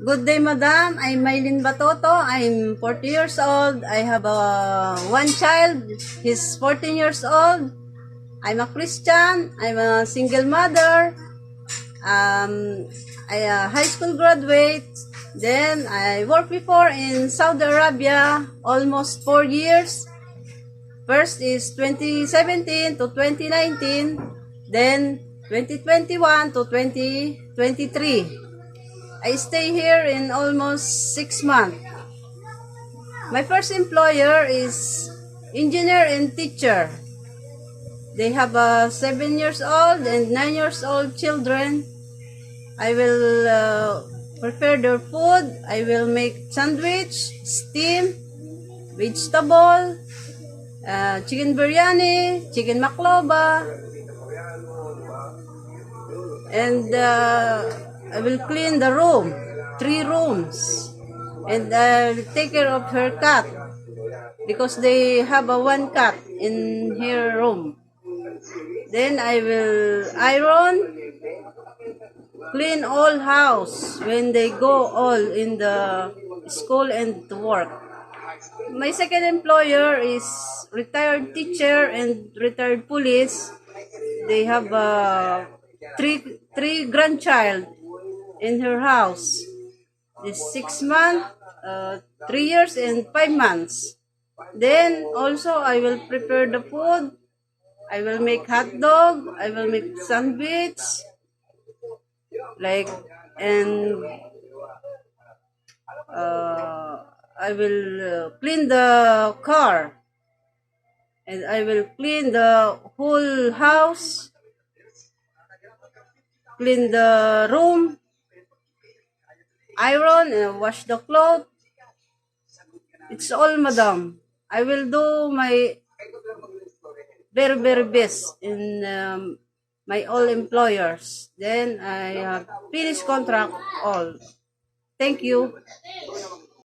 Good day, madam. I'm Maylin Batoto. I'm 40 years old. I have one child. He's 14 years old. I'm a Christian. I'm a single mother. I high school graduate. Then I worked before in Saudi Arabia almost 4 years. First is 2017 to 2019. Then 2021 to 2023. I stay here in almost 6 months. My first employer is engineer and teacher. They have 7 years old and 9 years old children. I will prepare their food. I will make sandwich, steam, vegetable, chicken biryani, chicken maklova, and I will clean the room, 3 rooms, and I'll take care of her cat because they have one cat in her room. Then I will iron, clean all house when they go all in the school and to work. My second employer is retired teacher and retired police. They have three grandchild in her house. It's 6 months, 3 years, and 5 months. Then also I will prepare the food. I will make hot dog. I will make sandwich, and I will clean the car, and I will clean the whole house, clean the room, iron and wash the clothes. It's all, madam. I will do my very, very best in my all employers. Then I have finished contract all. Thank you.